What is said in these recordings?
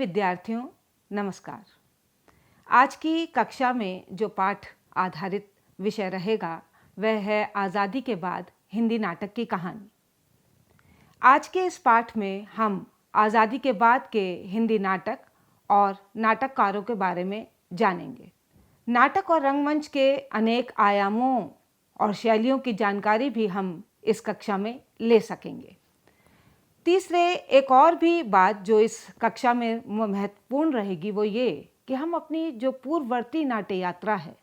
विद्यार्थियों, नमस्कार। आज की कक्षा में जो पाठ आधारित विषय रहेगा वह है आज़ादी के बाद हिंदी नाटक की कहानी। आज के इस पाठ में हम आज़ादी के बाद के हिंदी नाटक और नाटककारों के बारे में जानेंगे। नाटक और रंगमंच के अनेक आयामों और शैलियों की जानकारी भी हम इस कक्षा में ले सकेंगे। तीसरे एक और भी बात जो इस कक्षा में महत्वपूर्ण रहेगी वो ये कि हम अपनी जो पूर्ववर्ती नाट्य यात्रा है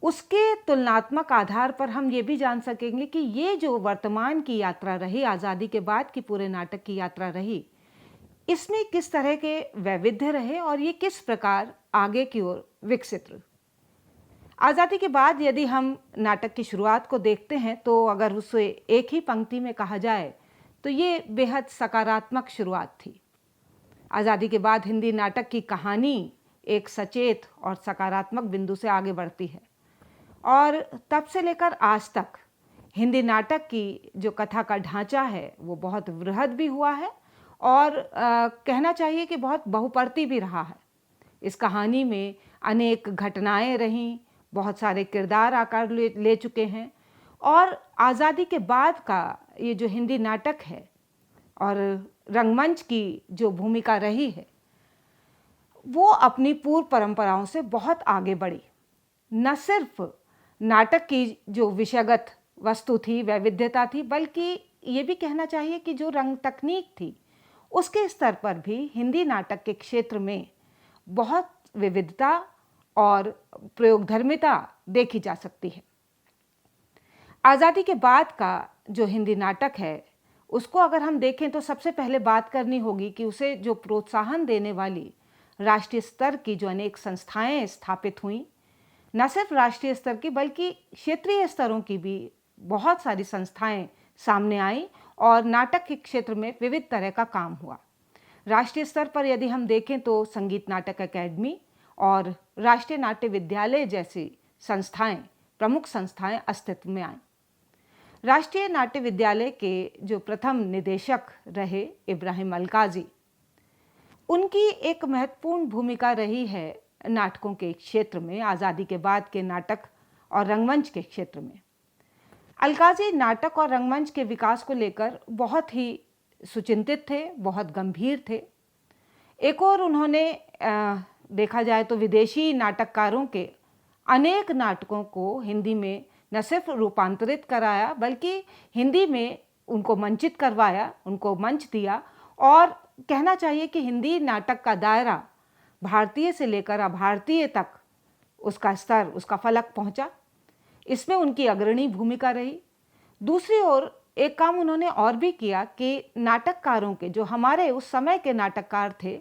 उसके तुलनात्मक आधार पर हम ये भी जान सकेंगे कि ये जो वर्तमान की यात्रा रही, आज़ादी के बाद की पूरे नाटक की यात्रा रही, इसमें किस तरह के वैविध्य रहे और ये किस प्रकार आगे की ओर विकसित रहे। आज़ादी के बाद यदि हम नाटक की शुरुआत को देखते हैं तो अगर उसे एक ही पंक्ति में कहा जाए तो ये बेहद सकारात्मक शुरुआत थी। आज़ादी के बाद हिंदी नाटक की कहानी एक सचेत और सकारात्मक बिंदु से आगे बढ़ती है और तब से लेकर आज तक हिंदी नाटक की जो कथा का ढांचा है वो बहुत वृहद भी हुआ है और कहना चाहिए कि बहुत बहुपर्ती भी रहा है। इस कहानी में अनेक घटनाएं रहीं, बहुत सारे किरदार आकार ले चुके हैं और आज़ादी के बाद का ये जो हिंदी नाटक है और रंगमंच की जो भूमिका रही है वो अपनी पूर्व परंपराओं से बहुत आगे बढ़ी। न सिर्फ नाटक की जो विषयगत वस्तु थी, वैविध्यता थी, बल्कि ये भी कहना चाहिए कि जो रंग तकनीक थी उसके स्तर पर भी हिंदी नाटक के क्षेत्र में बहुत विविधता और प्रयोगधर्मिता देखी जा सकती है। आज़ादी के बाद का जो हिंदी नाटक है उसको अगर हम देखें तो सबसे पहले बात करनी होगी कि उसे जो प्रोत्साहन देने वाली राष्ट्रीय स्तर की जो अनेक संस्थाएं स्थापित हुईं, न सिर्फ राष्ट्रीय स्तर की बल्कि क्षेत्रीय स्तरों की भी बहुत सारी संस्थाएं सामने आईं और नाटक के क्षेत्र में विविध तरह का काम हुआ। राष्ट्रीय स्तर पर यदि हम देखें तो संगीत नाटक अकादमी और राष्ट्रीय नाट्य विद्यालय जैसी संस्थाएं, प्रमुख संस्थाएं अस्तित्व में आईं। राष्ट्रीय नाट्य विद्यालय के जो प्रथम निदेशक रहे इब्राहिम अलकाजी, उनकी एक महत्वपूर्ण भूमिका रही है नाटकों के क्षेत्र में, आज़ादी के बाद के नाटक और रंगमंच के क्षेत्र में। अलकाजी नाटक और रंगमंच के विकास को लेकर बहुत ही सुचिंतित थे, बहुत गंभीर थे। एक और उन्होंने देखा जाए तो विदेशी नाटककारों के अनेक नाटकों को हिंदी में न सिर्फ रूपांतरित कराया बल्कि हिंदी में उनको मंचित करवाया, उनको मंच दिया और कहना चाहिए कि हिंदी नाटक का दायरा भारतीय से लेकर अभारतीय तक उसका स्तर, उसका फलक पहुंचा। इसमें उनकी अग्रणी भूमिका रही। दूसरी ओर एक काम उन्होंने और भी किया कि नाटककारों के, जो हमारे उस समय के नाटककार थे,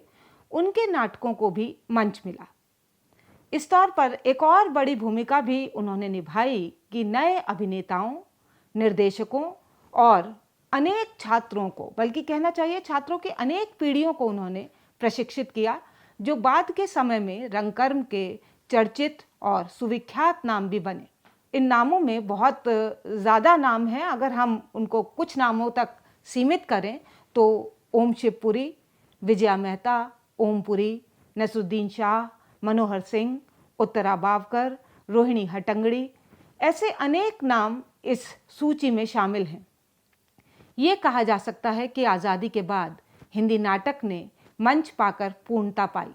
उनके नाटकों को भी मंच मिला। इस तौर पर एक और बड़ी भूमिका भी उन्होंने निभाई कि नए अभिनेताओं, निर्देशकों और अनेक छात्रों को, बल्कि कहना चाहिए छात्रों की अनेक पीढ़ियों को उन्होंने प्रशिक्षित किया, जो बाद के समय में रंगकर्म के चर्चित और सुविख्यात नाम भी बने। इन नामों में बहुत ज़्यादा नाम हैं। अगर हम उनको कुछ नामों तक सीमित करें तो ओम शिवपुरी, विजया मेहता, ओमपुरी, नसरुद्दीन शाह, मनोहर सिंह, उत्तरा बावकर, रोहिणी हट्टंगड़ी, ऐसे अनेक नाम इस सूची में शामिल हैं। ये कहा जा सकता है कि आज़ादी के बाद हिंदी नाटक ने मंच पाकर पूर्णता पाई,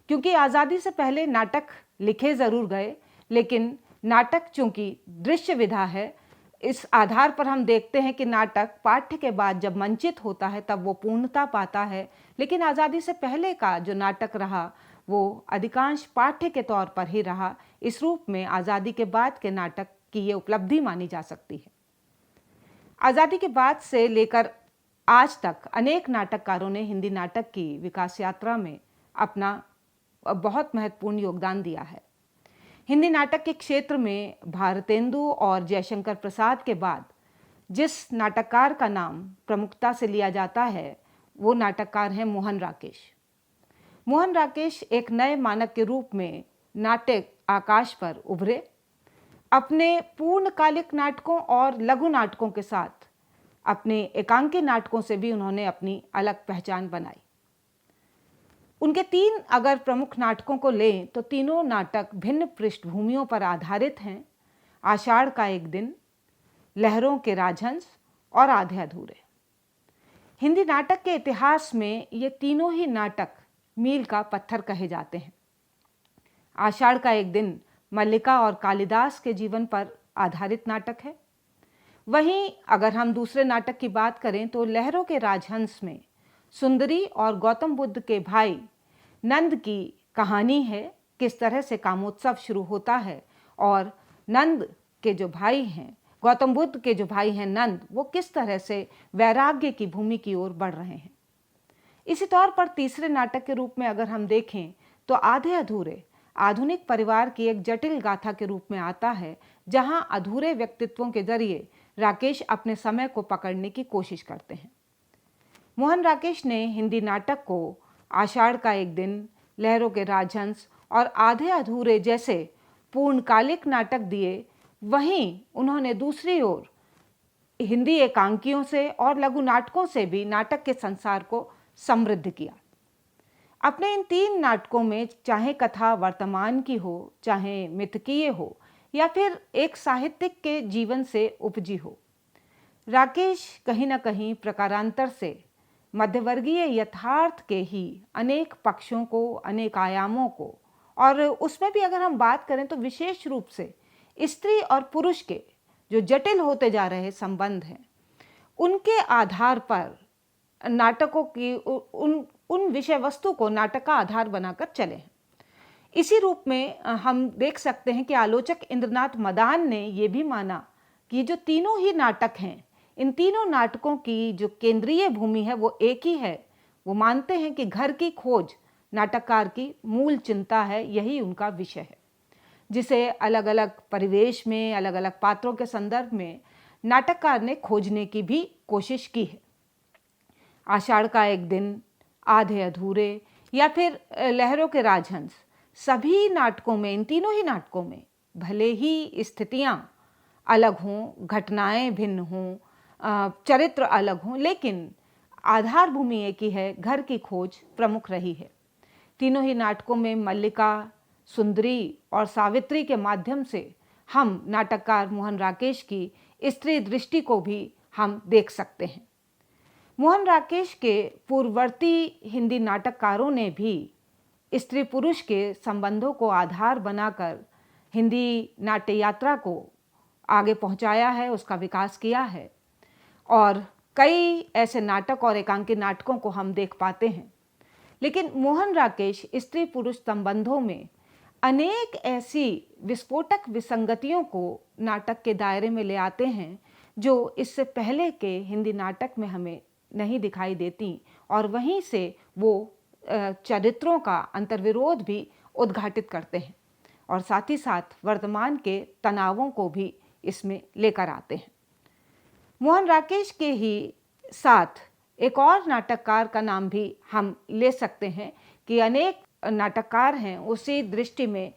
क्योंकि आज़ादी से पहले नाटक लिखे ज़रूर गए, लेकिन नाटक चूंकि दृश्य विधा है, इस आधार पर हम देखते हैं कि नाटक पाठ्य के बाद जब मंचित होता है तब वो पूर्णता पाता है। लेकिन आज़ादी से पहले का जो नाटक रहा वो अधिकांश पाठ्य के तौर पर ही रहा। इस रूप में आज़ादी के बाद के नाटक की ये उपलब्धि मानी जा सकती है। आज़ादी के बाद से लेकर आज तक अनेक नाटककारों ने हिंदी नाटक की विकास यात्रा में अपना बहुत महत्वपूर्ण योगदान दिया है। हिंदी नाटक के क्षेत्र में भारतेंदु और जयशंकर प्रसाद के बाद जिस नाटककार का नाम प्रमुखता से लिया जाता है वो नाटककार हैं मोहन राकेश। मोहन राकेश एक नए मानक के रूप में नाट्य आकाश पर उभरे। अपने पूर्णकालिक नाटकों और लघु नाटकों के साथ अपने एकांकी नाटकों से भी उन्होंने अपनी अलग पहचान बनाई। उनके 3 अगर प्रमुख नाटकों को लें तो तीनों नाटक भिन्न पृष्ठभूमियों पर आधारित हैं। आषाढ़ का एक दिन, लहरों के राजहंस और आधे अधूरे। हिंदी नाटक के इतिहास में ये तीनों ही नाटक मील का पत्थर कहे जाते हैं। आषाढ़ का एक दिन मल्लिका और कालिदास के जीवन पर आधारित नाटक है। वहीं अगर हम दूसरे नाटक की बात करें तो लहरों के राजहंस में सुंदरी और गौतम बुद्ध के भाई नंद की कहानी है, किस तरह से कामोत्सव शुरू होता है और नंद के जो भाई हैं, गौतम बुद्ध के जो भाई हैं नंद, वो किस तरह से वैराग्य की भूमि की ओर बढ़ रहे हैं। इसी तौर पर तीसरे नाटक के रूप में अगर हम देखें तो आधे अधूरे आधुनिक परिवार की एक जटिल गाथा के रूप में आता है, जहां अधूरे व्यक्तित्वों के जरिए राकेश अपने समय को पकड़ने की कोशिश करते हैं। मोहन राकेश ने हिंदी नाटक को आषाढ़ का एक दिन, लहरों के राजहंस और आधे अधूरे जैसे पूर्णकालिक नाटक दिए। वहीं उन्होंने दूसरी ओर हिंदी एकांकियों से और लघु नाटकों से भी नाटक के संसार को समृद्ध किया। अपने इन 3 नाटकों में चाहे कथा वर्तमान की हो, चाहे मिथकीय हो या फिर एक साहित्यिक के जीवन से उपजी हो, राकेश कहीं न कहीं प्रकारांतर से मध्यवर्गीय यथार्थ के ही अनेक पक्षों को, अनेक आयामों को, और उसमें भी अगर हम बात करें तो विशेष रूप से स्त्री और पुरुष के जो जटिल होते जा रहे संबंध हैं, उनके आधार पर नाटकों की उन विषय वस्तु को नाटक का आधार बनाकर चले हैं। इसी रूप में हम देख सकते हैं कि आलोचक इंद्रनाथ मदान ने ये भी माना कि जो तीनों ही नाटक हैं, इन तीनों नाटकों की जो केंद्रीय भूमि है वो एक ही है। वो मानते हैं कि घर की खोज नाटककार की मूल चिंता है, यही उनका विषय है, जिसे अलग अलग परिवेश में, अलग अलग पात्रों के संदर्भ में नाटककार ने खोजने की भी कोशिश की है। आषाढ़ का एक दिन, आधे अधूरे या फिर लहरों के राजहंस, सभी नाटकों में, इन तीनों ही नाटकों में भले ही स्थितियां अलग हों, घटनाएं भिन्न हों, चरित्र अलग हों, लेकिन आधार भूमि एक ही है, घर की खोज प्रमुख रही है। तीनों ही नाटकों में मल्लिका, सुंदरी और सावित्री के माध्यम से हम नाटककार मोहन राकेश की स्त्री दृष्टि को भी हम देख सकते हैं। मोहन राकेश के पूर्ववर्ती हिंदी नाटककारों ने भी स्त्री पुरुष के संबंधों को आधार बनाकर हिंदी नाट्य यात्रा को आगे पहुंचाया है, उसका विकास किया है, और कई ऐसे नाटक और एकांकी नाटकों को हम देख पाते हैं। लेकिन मोहन राकेश स्त्री पुरुष संबंधों में अनेक ऐसी विस्फोटक विसंगतियों को नाटक के दायरे में ले आते हैं जो इससे पहले के हिंदी नाटक में हमें नहीं दिखाई देती, और वहीं से वो चरित्रों का अंतर्विरोध भी उद्घाटित करते हैं और साथ ही साथ वर्तमान के तनावों को भी इसमें लेकर आते हैं। मोहन राकेश के ही साथ एक और नाटककार का नाम भी हम ले सकते हैं कि अनेक नाटककार हैं उसी दृष्टि में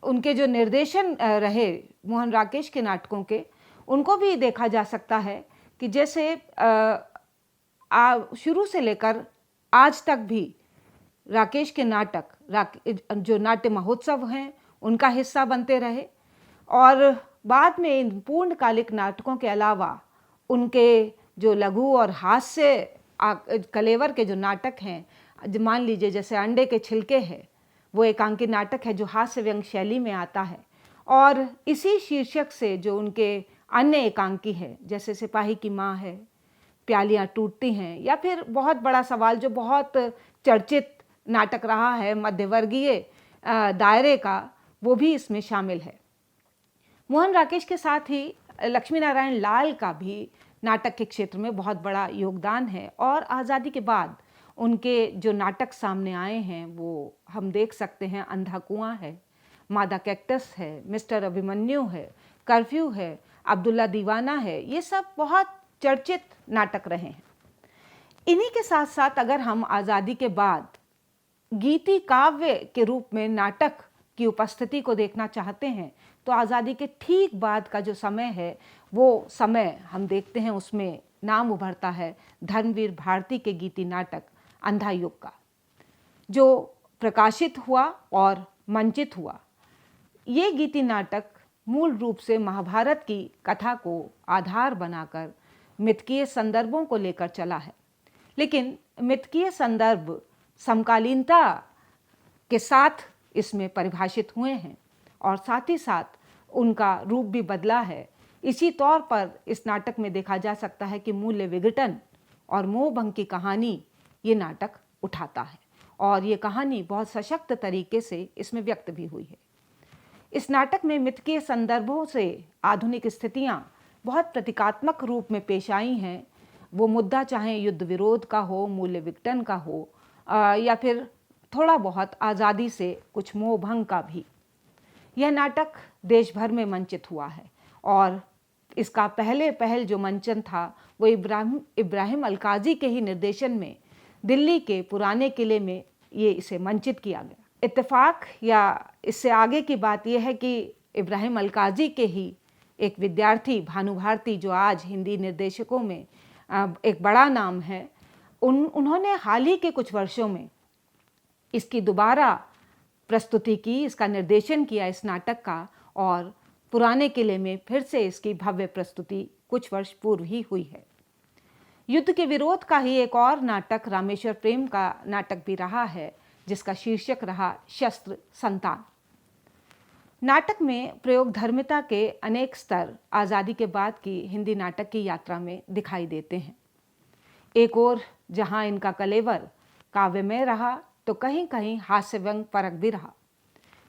उनके जो निर्देशन रहे मोहन राकेश के नाटकों के, उनको भी देखा जा सकता है कि जैसे शुरू से लेकर आज तक भी राकेश के नाटक जो नाट्य महोत्सव हैं उनका हिस्सा बनते रहे, और बाद में इन पूर्णकालिक नाटकों के अलावा उनके जो लघु और हास्य कलेवर के जो नाटक हैं, मान लीजिए जैसे अंडे के छिलके है, वो एकांकी नाटक है जो हास्य व्यंग शैली में आता है, और इसी शीर्षक से जो उनके अन्य एकांकी है जैसे सिपाही की माँ है, प्यालियाँ टूटती हैं, या फिर बहुत बड़ा सवाल जो बहुत चर्चित नाटक रहा है मध्यवर्गीय दायरे का, वो भी इसमें शामिल है। मोहन राकेश के साथ ही लक्ष्मी नारायण लाल का भी नाटक के क्षेत्र में बहुत बड़ा योगदान है, और आज़ादी के बाद उनके जो नाटक सामने आए हैं वो हम देख सकते हैं, अंधा कुआं है, मादा कैक्टस है, मिस्टर अभिमन्यु है, कर्फ्यू है, अब्दुल्ला दीवाना है, ये सब बहुत चर्चित नाटक रहे हैं। इन्हीं के साथ साथ अगर हम आज़ादी के बाद गीति काव्य के रूप में नाटक की उपस्थिति को देखना चाहते हैं तो आज़ादी के ठीक बाद का जो समय है वो समय हम देखते हैं, उसमें नाम उभरता है धर्मवीर भारती के गीति नाटक अंधा युग का। जो प्रकाशित हुआ और मंचित हुआ। ये गीति नाटक मूल रूप से महाभारत की कथा को आधार बनाकर मिथकीय संदर्भों को लेकर चला है, लेकिन मिथकीय संदर्भ समकालीनता के साथ इसमें परिभाषित हुए हैं और साथ ही साथ उनका रूप भी बदला है। इसी तौर पर इस नाटक में देखा जा सकता है कि मूल्य विघटन और मोहभंग की कहानी ये नाटक उठाता है और ये कहानी बहुत सशक्त तरीके से इसमें व्यक्त भी हुई है। इस नाटक में मिथकीय संदर्भों से आधुनिक स्थितियां बहुत प्रतीकात्मक रूप में पेश आई हैं। वो मुद्दा चाहे युद्ध विरोध का हो, मूल्य विघटन का हो या फिर थोड़ा बहुत आज़ादी से कुछ मोहभंग का भी। यह नाटक देश भर में मंचित हुआ है और इसका पहल जो मंचन था वो इब्राहिम अलकाजी के ही निर्देशन में दिल्ली के पुराने किले में ये इसे मंचित किया गया। इत्तेफाक या इससे आगे की बात यह है कि इब्राहिम अलकाजी के ही एक विद्यार्थी भानु भारती, जो आज हिंदी निर्देशकों में एक बड़ा नाम है, उन्होंने हाल ही के कुछ वर्षों में इसकी दोबारा प्रस्तुति की, इसका निर्देशन किया इस नाटक का, और पुराने किले में फिर से इसकी भव्य प्रस्तुति कुछ वर्ष पूर्व ही हुई है। युद्ध के विरोध का ही एक और नाटक रामेश्वर प्रेम का नाटक भी रहा है, जिसका शीर्षक रहा शस्त्र संतान। नाटक में प्रयोग धर्मिता के अनेक स्तर आज़ादी के बाद की हिंदी नाटक की यात्रा में दिखाई देते हैं। एक ओर जहां इनका कलेवर काव्यमय रहा तो कहीं कहीं हास्य व्यंग परक भी रहा।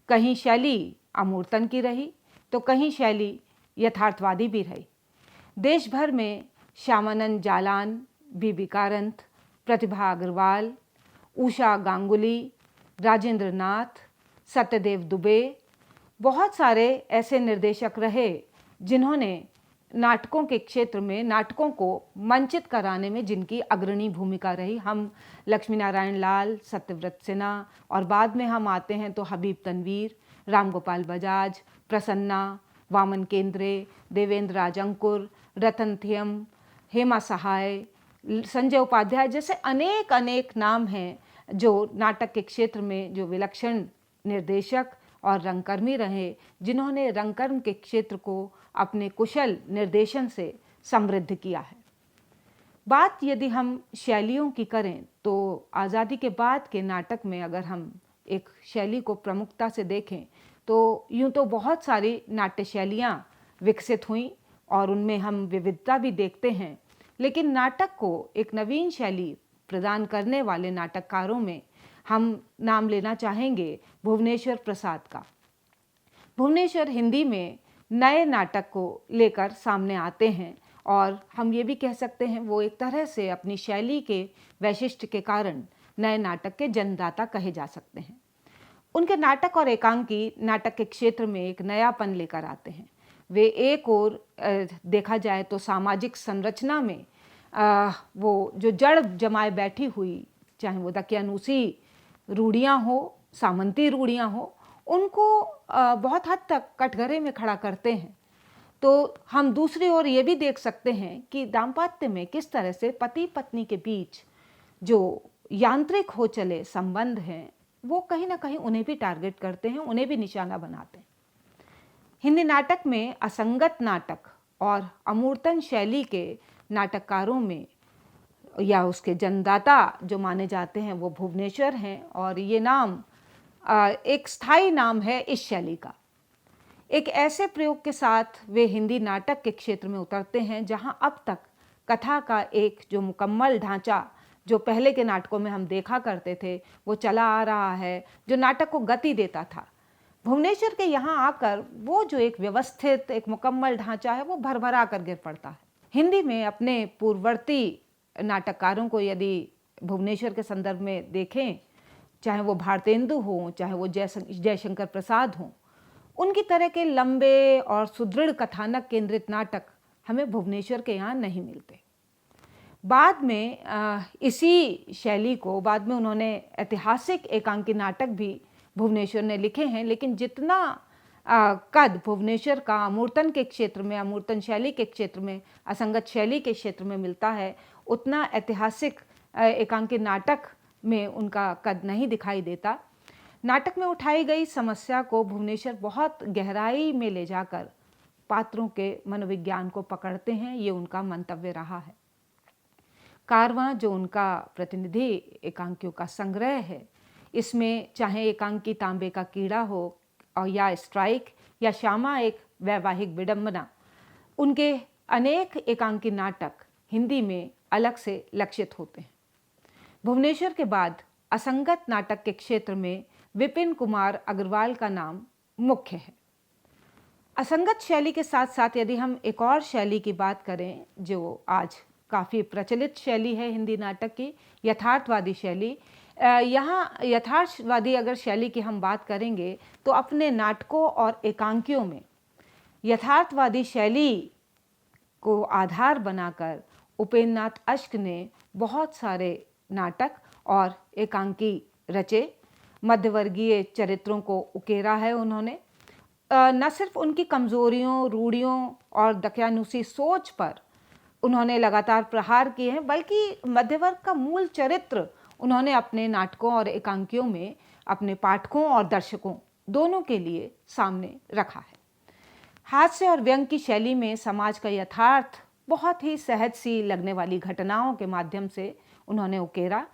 कहीं शैली अमूर्तन की रही तो कहीं शैली यथार्थवादी भी रही। देश भर में श्यामानंद जालान, बीबी कारंथ, प्रतिभा अग्रवाल, उषा गांगुली, राजेंद्र नाथ, सत्यदेव दुबे, बहुत सारे ऐसे निर्देशक रहे जिन्होंने नाटकों के क्षेत्र में नाटकों को मंचित कराने में जिनकी अग्रणी भूमिका रही। हम लक्ष्मी नारायण लाल, सत्यव्रत सिन्हा और बाद में हम आते हैं तो हबीब तनवीर, राम गोपाल बजाज, प्रसन्ना, वामन केंद्रे, देवेंद्र राजंकुर, रतन थियम, हेमा सहाय, संजय उपाध्याय जैसे अनेक नाम हैं जो नाटक के क्षेत्र में जो विलक्षण निर्देशक और रंगकर्मी रहे, जिन्होंने रंगकर्म के क्षेत्र को अपने कुशल निर्देशन से समृद्ध किया है। बात यदि हम शैलियों की करें तो आज़ादी के बाद के नाटक में अगर हम एक शैली को प्रमुखता से देखें तो यूँ तो बहुत सारी नाट्य शैलियाँ विकसित हुईं और उनमें हम विविधता भी देखते हैं, लेकिन नाटक को एक नवीन शैली प्रदान करने वाले नाटककारों में हम नाम लेना चाहेंगे भुवनेश्वर प्रसाद का। भुवनेश्वर हिंदी में नए नाटक को लेकर सामने आते हैं और हम ये भी कह सकते हैं वो एक तरह से अपनी शैली के वैशिष्ट्य के कारण नए नाटक के जन्मदाता कहे जा सकते हैं। उनके नाटक और एकांकी नाटक के क्षेत्र में एक नयापन लेकर आते हैं। वे एक ओर देखा जाए तो सामाजिक संरचना में वो जो जड़ जमाए बैठी हुई, चाहे वो दकियानूसी रूढ़ियाँ हो, सामंती रूढ़ियाँ हो, उनको बहुत हद तक कटघरे में खड़ा करते हैं। तो हम दूसरी ओर ये भी देख सकते हैं कि दाम्पत्य में किस तरह से पति पत्नी के बीच जो यांत्रिक हो चले संबंध हैं वो कहीं ना कहीं उन्हें भी टारगेट करते हैं, उन्हें भी निशाना बनाते हैं। हिंदी नाटक में असंगत नाटक और अमूर्तन शैली के नाटककारों में या उसके जन्मदाता जो माने जाते हैं वो भुवनेश्वर हैं और ये नाम एक स्थायी नाम है इस शैली का। एक ऐसे प्रयोग के साथ वे हिंदी नाटक के क्षेत्र में उतरते हैं जहां अब तक कथा का एक जो मुकम्मल ढांचा जो पहले के नाटकों में हम देखा करते थे वो चला आ रहा है, जो नाटक को गति देता था। भुवनेश्वर के यहाँ आकर वो जो एक व्यवस्थित एक मुकम्मल ढांचा है वो भरभरा कर गिर पड़ता है। हिंदी में अपने पूर्ववर्ती नाटककारों को यदि भुवनेश्वर के संदर्भ में देखें, चाहे वो भारतेंदु हों, चाहे वो जयशंकर प्रसाद हों, उनकी तरह के लंबे और सुदृढ़ कथानक केंद्रित नाटक हमें भुवनेश्वर के यहाँ नहीं मिलते। बाद में इसी शैली को बाद में उन्होंने ऐतिहासिक एकांकी नाटक भी भुवनेश्वर ने लिखे हैं, लेकिन जितना कद भुवनेश्वर का अमूर्तन के क्षेत्र में, अमूर्तन शैली के क्षेत्र में, असंगत शैली के क्षेत्र में मिलता है, उतना ऐतिहासिक एकांकी नाटक में उनका कद नहीं दिखाई देता। नाटक में उठाई गई समस्या को भुवनेश्वर बहुत गहराई में ले जाकर पात्रों के मनोविज्ञान को पकड़ते हैं, ये उनका मंतव्य रहा है। कारवां जो उनका प्रतिनिधि एकांकियों का संग्रह है, इसमें चाहे एकांकी तांबे का कीड़ा हो और या स्ट्राइक या श्यामा एक वैवाहिक विडंबना, उनके अनेक एकांकी नाटक हिंदी में अलग से लक्षित होते हैं। भुवनेश्वर के बाद असंगत नाटक के क्षेत्र में विपिन कुमार अग्रवाल का नाम मुख्य है। असंगत शैली के साथ साथ यदि हम एक और शैली की बात करें जो आज काफ़ी प्रचलित शैली है हिंदी नाटक की, यथार्थवादी शैली। यहाँ यथार्थवादी अगर शैली की हम बात करेंगे तो अपने नाटकों और एकांकियों में यथार्थवादी शैली को आधार बनाकर उपेंद्र नाथ अश्क ने बहुत सारे नाटक और एकांकी रचे। मध्यवर्गीय चरित्रों को उकेरा है उन्होंने। न सिर्फ उनकी कमजोरियों, रूढ़ियों और दकियानुसी सोच पर उन्होंने लगातार प्रहार किए हैं, बल्कि मध्यवर्ग का मूल चरित्र उन्होंने अपने नाटकों और एकांकियों में अपने पाठकों और दर्शकों दोनों के लिए सामने रखा है। हास्य और व्यंग की शैली में समाज का यथार्थ बहुत ही सहज सी लगने वाली घटनाओं के माध्यम से उन्होंने उकेरा।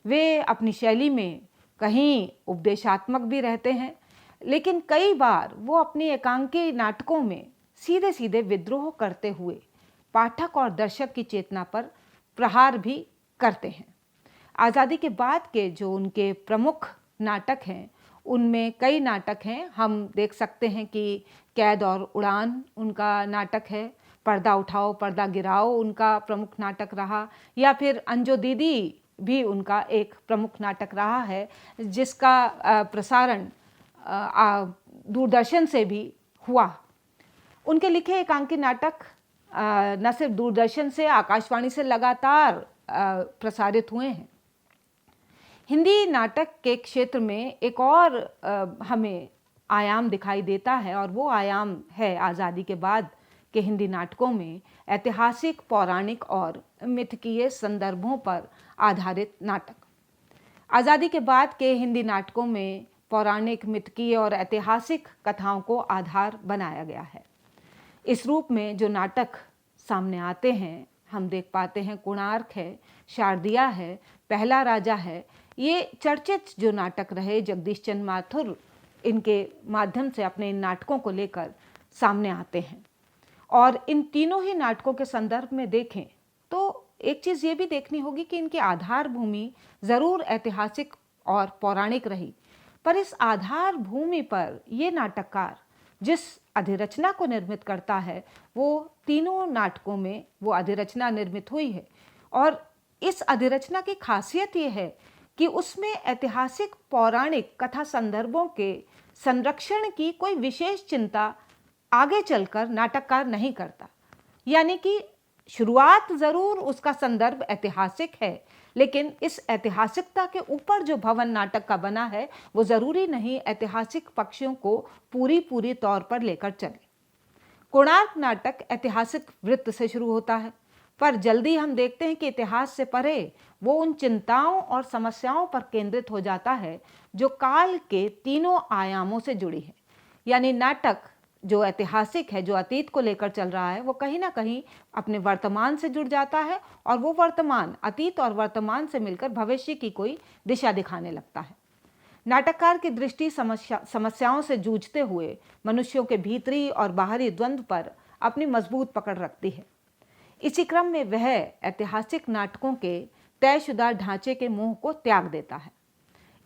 वे अपनी शैली में कहीं उपदेशात्मक भी रहते हैं, लेकिन कई बार वो अपनी एकांकी नाटकों में सीधे सीधे विद्रोह करते हुए पाठक और दर्शक की चेतना पर प्रहार भी करते हैं। आज़ादी के बाद के जो उनके प्रमुख नाटक हैं, उनमें कई नाटक हैं। हम देख सकते हैं कि कैद और उड़ान उनका नाटक है, पर्दा उठाओ पर्दा गिराओ उनका प्रमुख नाटक रहा, या फिर अंजो दीदी भी उनका एक प्रमुख नाटक रहा है, जिसका प्रसारण दूरदर्शन से भी हुआ। उनके लिखे एकांकी नाटक न सिर्फ दूरदर्शन से, आकाशवाणी से लगातार प्रसारित हुए हैं। हिंदी नाटक के क्षेत्र में एक और हमें आयाम दिखाई देता है, और वो आयाम है आज़ादी के बाद के हिंदी नाटकों में ऐतिहासिक, पौराणिक और मिथकीय संदर्भों पर आधारित नाटक। आज़ादी के बाद के हिंदी नाटकों में पौराणिक, मिथकीय और ऐतिहासिक कथाओं को आधार बनाया गया है। इस रूप में जो नाटक सामने आते हैं, हम देख पाते हैं कोणार्क है, शारदिया है, पहला राजा है। ये चर्चित जो नाटक रहे, जगदीश चंद्र माथुर इनके माध्यम से अपने इन नाटकों को लेकर सामने आते हैं। और इन तीनों ही नाटकों के संदर्भ में देखें तो एक चीज़ ये भी देखनी होगी कि इनकी आधार भूमि ज़रूर ऐतिहासिक और पौराणिक रही, पर इस आधार भूमि पर ये नाटककार जिस अधिरचना को निर्मित करता है, वो तीनों नाटकों में वो अधिरचना निर्मित हुई है। और इस अधिरचना की खासियत ये है कि उसमें ऐतिहासिक, पौराणिक कथा संदर्भों के संरक्षण की कोई विशेष चिंता आगे चलकर नाटककार नहीं करता। यानी कि शुरुआत ज़रूर उसका संदर्भ ऐतिहासिक है, लेकिन इस ऐतिहासिकता के ऊपर जो भवन नाटक का बना है, वो ज़रूरी नहीं ऐतिहासिक पक्षों को पूरी तौर पर लेकर चले। कोणार्क नाटक ऐतिहासिक वृत्त से शुरू होता है, पर जल्दी हम देखते हैं कि इतिहास से परे वो उन चिंताओं और समस्याओं पर केंद्रित हो जाता है जो काल के तीनों आयामों से जुड़ी है। यानी नाटक जो ऐतिहासिक है, जो अतीत को लेकर चल रहा है, वो कहीं ना कहीं अपने वर्तमान से जुड़ जाता है, और वो वर्तमान अतीत और वर्तमान से मिलकर भविष्य की कोई दिशा दिखाने लगता है। नाटककार की दृष्टि समस्याओं से जूझते हुए मनुष्यों के भीतरी और बाहरी द्वंद्व पर अपनी मजबूत पकड़ रखती है। इसी क्रम में वह ऐतिहासिक नाटकों के तयशुदा ढांचे के मोह को त्याग देता है।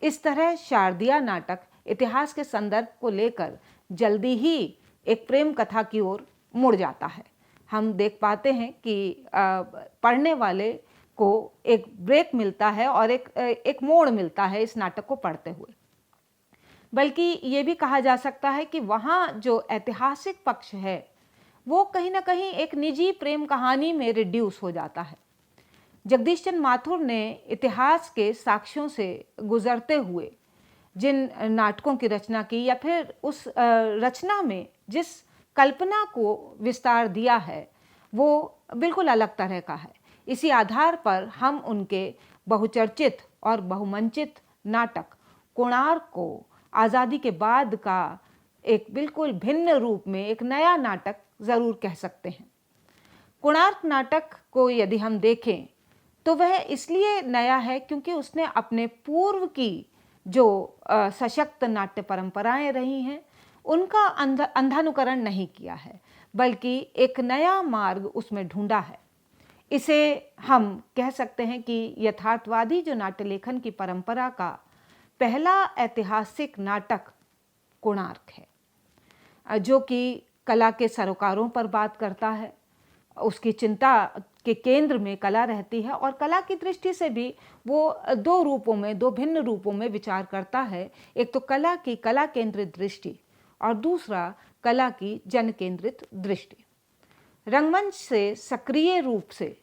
इस तरह शारदिया नाटक इतिहास के संदर्भ को लेकर जल्दी ही एक प्रेम कथा की ओर मुड़ जाता है। हम देख पाते हैं कि पढ़ने वाले को एक ब्रेक मिलता है और एक मोड़ मिलता है इस नाटक को पढ़ते हुए। बल्कि ये भी कहा जा सकता है कि वहाँ जो ऐतिहासिक पक्ष है, वो कहीं ना कहीं एक निजी प्रेम कहानी में रिड्यूस हो जाता है। जगदीश चंद्र माथुर ने इतिहास के साक्ष्यों से गुजरते हुए जिन नाटकों की रचना की, या फिर उस रचना में जिस कल्पना को विस्तार दिया है, वो बिल्कुल अलग तरह का है। इसी आधार पर हम उनके बहुचर्चित और बहुमंचित नाटक कोणार्क को आज़ादी के बाद का एक बिल्कुल भिन्न रूप में एक नया नाटक ज़रूर कह सकते हैं। कोणार्क नाटक को यदि हम देखें तो वह इसलिए नया है क्योंकि उसने अपने पूर्व की जो सशक्त नाट्य परंपराएं रही हैं उनका अंधानुकरण नहीं किया है, बल्कि एक नया मार्ग उसमें ढूंढा है। इसे हम कह सकते हैं कि यथार्थवादी जो नाट्य लेखन की परंपरा का पहला ऐतिहासिक नाटक कोणार्क है, जो कि कला के सरोकारों पर बात करता है। उसकी चिंता के केंद्र में कला रहती है और कला की दृष्टि से भी वो दो भिन्न रूपों में विचार करता है। एक तो कला की कला केंद्रित दृष्टि और दूसरा कला की जन केंद्रित दृष्टि। रंगमंच से सक्रिय रूप से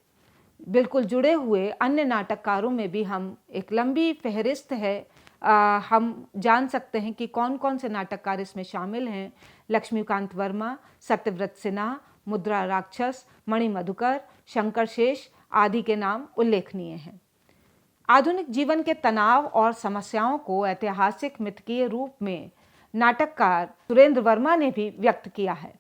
बिल्कुल जुड़े हुए अन्य नाटककारों में भी हम एक लंबी फहरिस्त है, हम जान सकते हैं कि कौन कौन से नाटककार इसमें शामिल हैं। लक्ष्मीकांत वर्मा, सत्यव्रत सिन्हा, मुद्रा राक्षस, मणि मधुकर, शंकर शेष आदि के नाम उल्लेखनीय हैं। आधुनिक जीवन के तनाव और समस्याओं को ऐतिहासिक मिथकीय रूप में नाटककार सुरेंद्र वर्मा ने भी व्यक्त किया है।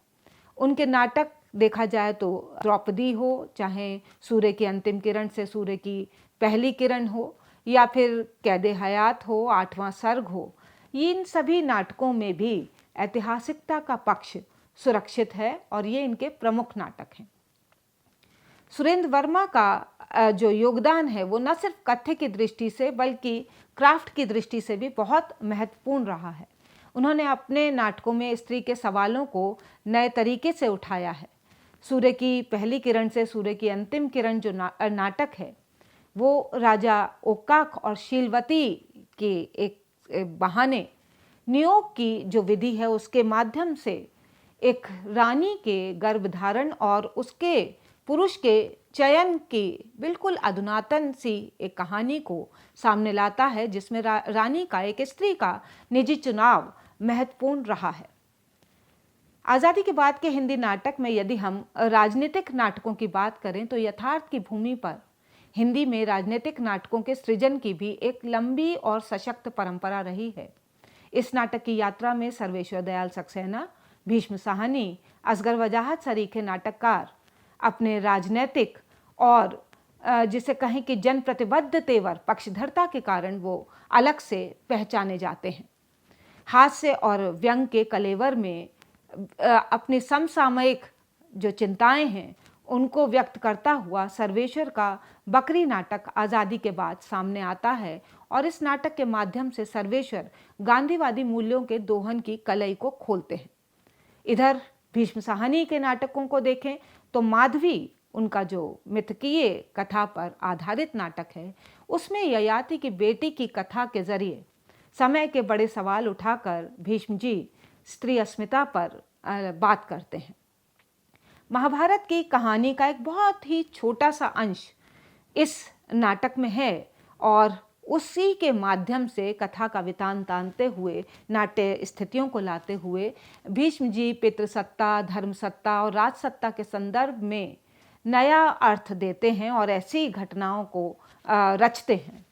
उनके नाटक देखा जाए तो द्रौपदी हो, चाहे सूर्य की अंतिम किरण से सूर्य की पहली किरण हो, या फिर कैदे हयात हो, आठवां सर्ग हो, इन सभी नाटकों में भी ऐतिहासिकता का पक्ष सुरक्षित है और ये इनके प्रमुख नाटक हैं। सुरेंद्र वर्मा का जो योगदान है वो न सिर्फ कथ्य की दृष्टि से बल्कि क्राफ्ट की दृष्टि से भी बहुत महत्वपूर्ण रहा है। उन्होंने अपने नाटकों में स्त्री के सवालों को नए तरीके से उठाया है। सूर्य की पहली किरण से सूर्य की अंतिम किरण जो नाटक है वो राजा ओक्काक और शीलवती के एक बहाने नियोग की जो विधि है उसके माध्यम से एक रानी के गर्भधारण और उसके पुरुष के चयन की बिल्कुल अधुनातन सी एक कहानी को सामने लाता है, जिसमें रानी का, एक स्त्री का निजी चुनाव महत्वपूर्ण रहा है। आज़ादी के बाद के हिंदी नाटक में यदि हम राजनीतिक नाटकों की बात करें तो यथार्थ की भूमि पर हिंदी में राजनीतिक नाटकों के सृजन की भी एक लंबी और सशक्त परंपरा रही है। इस नाटक की यात्रा में सर्वेश्वर दयाल सक्सेना, भीष्म साहनी, असगर वजाहत सरीखे नाटककार अपने राजनैतिक और जिसे कहें कि जन प्रतिबद्ध तेवर पक्षधरता के कारण वो अलग से पहचाने जाते हैं। हास्य और व्यंग के कलेवर में अपनी समसामयिक जो चिंताएं हैं उनको व्यक्त करता हुआ सर्वेश्वर का बकरी नाटक आज़ादी के बाद सामने आता है और इस नाटक के माध्यम से सर्वेश्वर गांधीवादी मूल्यों के दोहन की कलई को खोलते हैं। इधर भीष्म साहनी के नाटकों को देखें तो माधवी, उनका जो मिथकीय कथा पर आधारित नाटक है, उसमें ययाति की बेटी की कथा के जरिए समय के बड़े सवाल उठाकर भीष्म जी स्त्री अस्मिता पर बात करते हैं। महाभारत की कहानी का एक बहुत ही छोटा सा अंश इस नाटक में है और उसी के माध्यम से कथा का वितान तानते हुए, नाट्य स्थितियों को लाते हुए भीष्म जी पितृसत्ता, धर्मसत्ता और राजसत्ता के संदर्भ में नया अर्थ देते हैं और ऐसी घटनाओं को रचते हैं।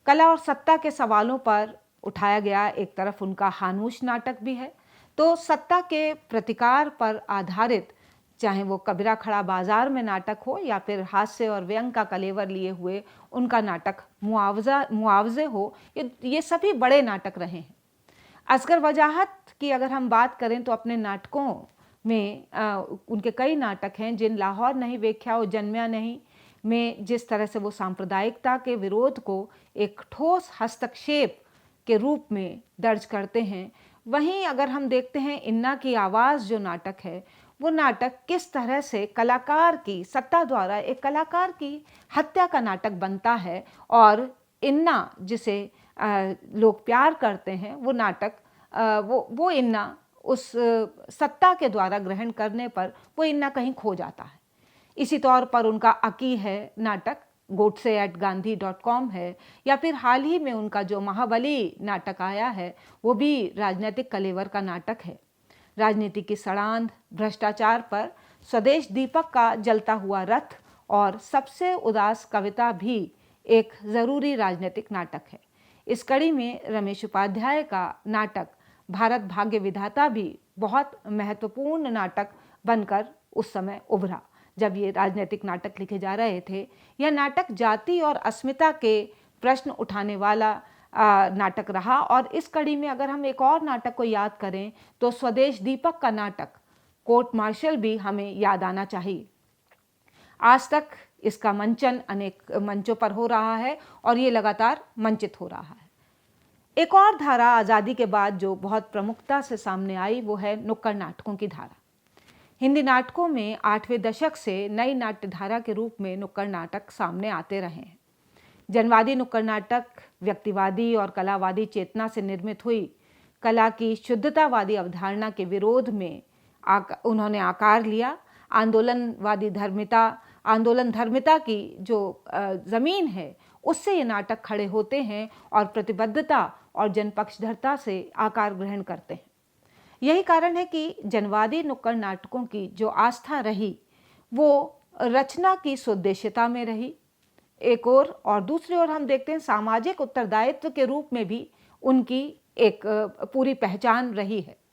कला और सत्ता के सवालों पर उठाया गया एक तरफ उनका हानूश नाटक भी है, तो सत्ता के प्रतिकार पर आधारित, चाहे वो कबीरा खड़ा बाजार में नाटक हो या फिर हास्य और व्यंग का कलेवर लिए हुए उनका नाटक मुआवजे हो, ये सभी बड़े नाटक रहे हैं। असगर वजाहत की अगर हम बात करें तो अपने नाटकों में उनके कई नाटक हैं, जिन लाहौर नहीं वेख्या वो जन्म्या नहीं में जिस तरह से वो सांप्रदायिकता के विरोध को एक ठोस हस्तक्षेप के रूप में दर्ज करते हैं, वहीं अगर हम देखते हैं इन्ना की आवाज़ जो नाटक है, वो नाटक किस तरह से कलाकार की सत्ता द्वारा एक कलाकार की हत्या का नाटक बनता है और इन्ना जिसे लोग प्यार करते हैं वो नाटक वो इन्ना उस सत्ता के द्वारा ग्रहण करने पर वो इन्ना कहीं खो जाता है। इसी तौर पर उनका अकी है नाटक godse@gandhi.com है, या फिर हाल ही में उनका जो महाबली नाटक आया है वो भी राजनीतिक कलेवर का नाटक है। राजनीति की सड़ांध, भ्रष्टाचार पर स्वदेश दीपक का जलता हुआ रथ और सबसे उदास कविता भी एक ज़रूरी राजनीतिक नाटक है। इस कड़ी में रमेश उपाध्याय का नाटक भारत भाग्य विधाता भी बहुत महत्वपूर्ण नाटक बनकर उस समय उभरा। जब ये राजनीतिक नाटक लिखे जा रहे थे, यह नाटक जाति और अस्मिता के प्रश्न उठाने वाला नाटक रहा। और इस कड़ी में अगर हम एक और नाटक को याद करें तो स्वदेश दीपक का नाटक कोर्ट मार्शल भी हमें याद आना चाहिए। आज तक इसका मंचन अनेक मंचों पर हो रहा है और ये लगातार मंचित हो रहा है। एक और धारा आज़ादी के बाद जो बहुत प्रमुखता से सामने आई वो है नुक्कड़ नाटकों की धारा। हिंदी नाटकों में 8वें दशक से नई नाट्य धारा के रूप में नुक्कड़ नाटक सामने आते रहे हैं। जनवादी नुक्कड़ नाटक व्यक्तिवादी और कलावादी चेतना से निर्मित हुई कला की शुद्धतावादी अवधारणा के विरोध में उन्होंने आकार लिया। आंदोलन धर्मिता की जो ज़मीन है उससे ये नाटक खड़े होते हैं और प्रतिबद्धता और जनपक्षधरता से आकार ग्रहण करते हैं। यही कारण है कि जनवादी नुक्कड़ नाटकों की जो आस्था रही वो रचना की सुद्देश्यता में रही एक और दूसरी ओर हम देखते हैं सामाजिक उत्तरदायित्व के रूप में भी उनकी एक पूरी पहचान रही है।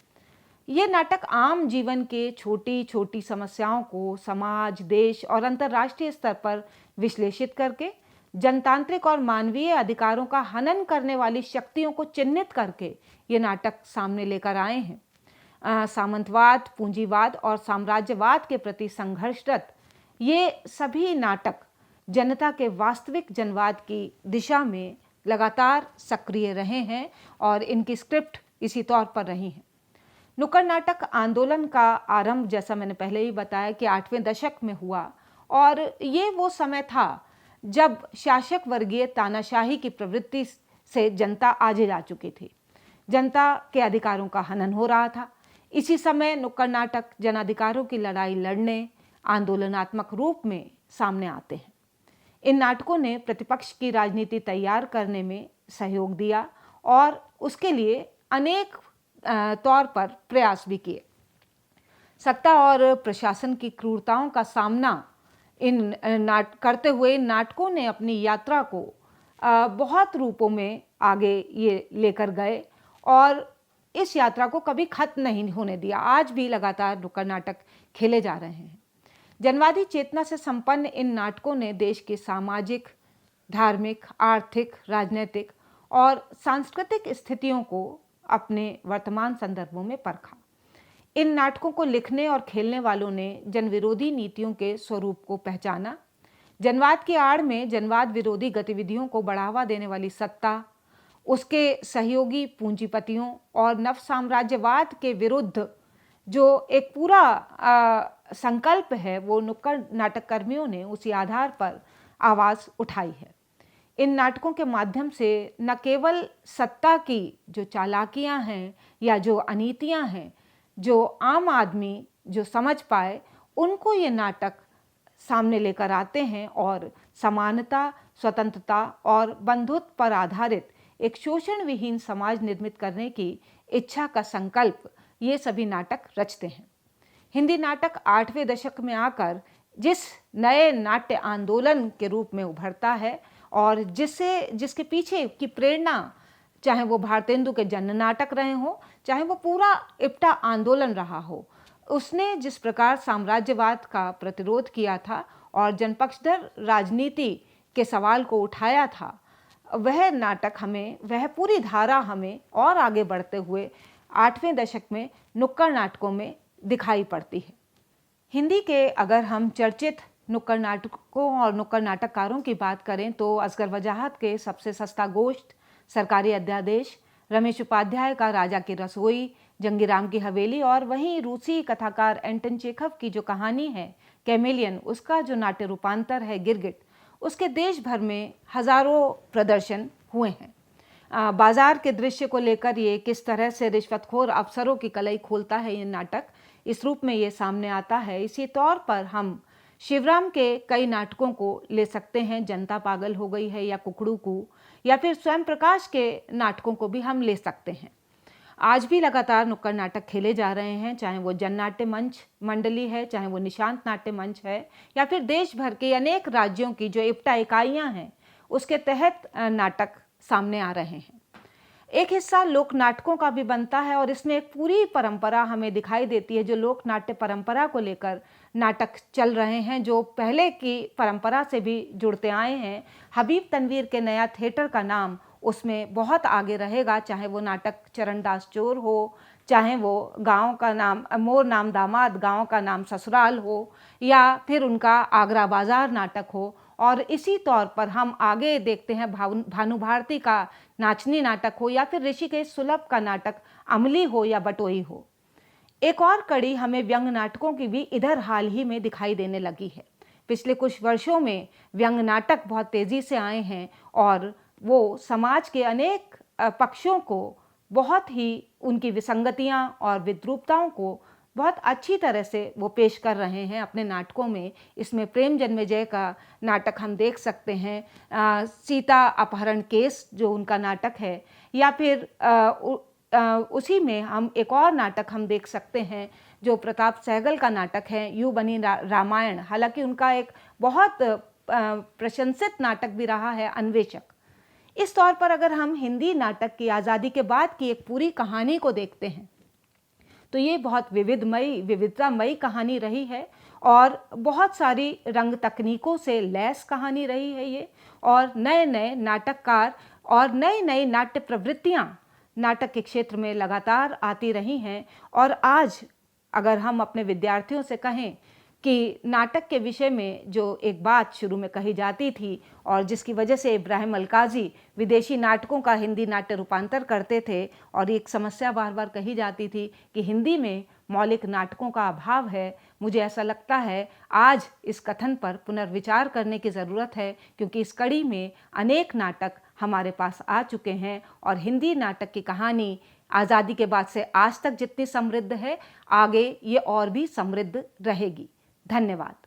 ये नाटक आम जीवन के छोटी छोटी समस्याओं को समाज, देश और अंतर्राष्ट्रीय स्तर पर विश्लेषित करके जनतांत्रिक और मानवीय अधिकारों का हनन करने वाली शक्तियों को चिन्हित करके ये नाटक सामने लेकर आए हैं। सामंतवाद, पूंजीवाद और साम्राज्यवाद के प्रति संघर्षरत ये सभी नाटक जनता के वास्तविक जनवाद की दिशा में लगातार सक्रिय रहे हैं और इनकी स्क्रिप्ट इसी तौर पर रही है। नुक्कड़ नाटक आंदोलन का आरंभ, जैसा मैंने पहले ही बताया, कि 8वें दशक में हुआ और ये वो समय था जब शासक वर्गीय तानाशाही की प्रवृत्ति से जनता आजे जा चुकी थी। जनता के अधिकारों का हनन हो रहा था। इसी समय नुक्कड़ नाटक जनाधिकारों की लड़ाई लड़ने आंदोलनात्मक रूप में सामने आते हैं। इन नाटकों ने प्रतिपक्ष की राजनीति तैयार करने में सहयोग दिया और उसके लिए अनेक तौर पर प्रयास भी किए। सत्ता और प्रशासन की क्रूरताओं का सामना करते हुए नाटकों ने अपनी यात्रा को बहुत रूपों में आगे ये लेकर गए और इस यात्रा को कभी खत्म नहीं होने दिया। आज भी लगातार नुक्कड़ नाटक खेले जा रहे हैं। जनवादी चेतना से संपन्न इन नाटकों ने देश की सामाजिक, धार्मिक, आर्थिक, राजनीतिक और सांस्कृतिक स्थितियों को अपने वर्तमान संदर्भों में परखा। इन नाटकों को लिखने और खेलने वालों ने जनविरोधी नीतियों के स्वरूप को पहचाना। जनवाद की आड़ में जनवाद विरोधी गतिविधियों को बढ़ावा देने वाली सत्ता, उसके सहयोगी पूंजीपतियों और नव साम्राज्यवाद के विरुद्ध जो एक पूरा संकल्प है, वो नुक्कड़ नाटक कर्मियों ने उसी आधार पर आवाज़ उठाई है। इन नाटकों के माध्यम से न केवल सत्ता की जो चालाकियां हैं या जो अनीतियां हैं, जो आम आदमी जो समझ पाए, उनको ये नाटक सामने लेकर आते हैं और समानता, स्वतंत्रता और बंधुत्व पर आधारित एक शोषण विहीन समाज निर्मित करने की इच्छा का संकल्प ये सभी नाटक रचते हैं। हिंदी नाटक 8वें दशक में आकर जिस नए नाट्य आंदोलन के रूप में उभरता है और जिसके पीछे की प्रेरणा, चाहे वो भारतेंदु के जन नाटक रहे हो, चाहे वो पूरा इप्टा आंदोलन रहा हो, उसने जिस प्रकार साम्राज्यवाद का प्रतिरोध किया था और जनपक्षधर राजनीति के सवाल को उठाया था, वह नाटक हमें, वह पूरी धारा हमें और आगे बढ़ते हुए 8वें दशक में नुक्कड़ नाटकों में दिखाई पड़ती है। हिंदी के अगर हम चर्चित नुक्कड़ नाटकों और नुक्कड़ नाटककारों की बात करें तो असगर वजाहत के सबसे सस्ता गोश्त, सरकारी अध्यादेश, रमेश उपाध्याय का राजा की रसोई, जंगीराम की हवेली और वहीं रूसी कथाकार एंटन चेखव की जो कहानी है कैमेलियन, उसका जो नाट्य रूपांतर है गिरगिट, उसके देश भर में हजारों प्रदर्शन हुए हैं। बाजार के दृश्य को लेकर ये किस तरह से रिश्वतखोर अफसरों की कलई खोलता है ये नाटक, इस रूप में ये सामने आता है। इसी तौर पर हम शिवराम के कई नाटकों को ले सकते हैं, जनता पागल हो गई है या कुकड़ू कू, या फिर स्वयं प्रकाश के नाटकों को भी हम ले सकते हैं। आज भी लगातार नुक्कड़ नाटक खेले जा रहे हैं, चाहे वो जन नाट्य मंच मंडली है, चाहे वो निशांत नाट्य मंच है, या फिर देश भर के अनेक राज्यों की जो इप्टा इकाइयाँ हैं उसके तहत नाटक सामने आ रहे हैं। एक हिस्सा लोक नाटकों का भी बनता है और इसमें एक पूरी परंपरा हमें दिखाई देती है, जो लोक नाट्य परंपरा को लेकर नाटक चल रहे हैं, जो पहले की परंपरा से भी जुड़ते आए हैं। हबीब तनवीर के नया थिएटर का नाम उसमें बहुत आगे रहेगा, चाहे वो नाटक चरणदास चोर हो, चाहे वो गांव का नाम मोर नाम दामाद, गांव का नाम ससुराल हो, या फिर उनका आगरा बाजार नाटक हो। और इसी तौर पर हम आगे देखते हैं भानु भारती का नाचनी नाटक हो, या फिर ऋषिकेश सुलभ का नाटक अमली हो या बटोई हो। एक और कड़ी हमें व्यंग नाटकों की भी इधर हाल ही में दिखाई देने लगी है। पिछले कुछ वर्षों में व्यंग नाटक बहुत तेज़ी से आए हैं और वो समाज के अनेक पक्षों को बहुत ही उनकी विसंगतियां और विद्रूपताओं को बहुत अच्छी तरह से वो पेश कर रहे हैं अपने नाटकों में। इसमें प्रेम जन्मेजय का नाटक हम देख सकते हैं, सीता अपहरण केस जो उनका नाटक है, या फिर उसी में हम एक और नाटक हम देख सकते हैं जो प्रताप सहगल का नाटक है, यूं बनी रामायण। हालांकि उनका एक बहुत प्रशंसित नाटक भी रहा है, अन्वेषक। इस तौर पर अगर हम हिंदी नाटक की आज़ादी के बाद की एक पूरी कहानी को देखते हैं तो ये बहुत विविधतामयी कहानी रही है और बहुत सारी रंग तकनीकों से लैस कहानी रही है ये। और नए नए नाटककार और नई नई नाट्य प्रवृत्तियाँ नाटक के क्षेत्र में लगातार आती रही हैं। और आज अगर हम अपने विद्यार्थियों से कहें कि नाटक के विषय में जो एक बात शुरू में कही जाती थी और जिसकी वजह से इब्राहिम अलकाजी विदेशी नाटकों का हिंदी नाट्य रूपांतर करते थे, और एक समस्या बार बार कही जाती थी कि हिंदी में मौलिक नाटकों का अभाव है, मुझे ऐसा लगता है आज इस कथन पर पुनर्विचार करने की ज़रूरत है, क्योंकि इस कड़ी में अनेक नाटक हमारे पास आ चुके हैं और हिंदी नाटक की कहानी आज़ादी के बाद से आज तक जितनी समृद्ध है, आगे ये और भी समृद्ध रहेगी। धन्यवाद।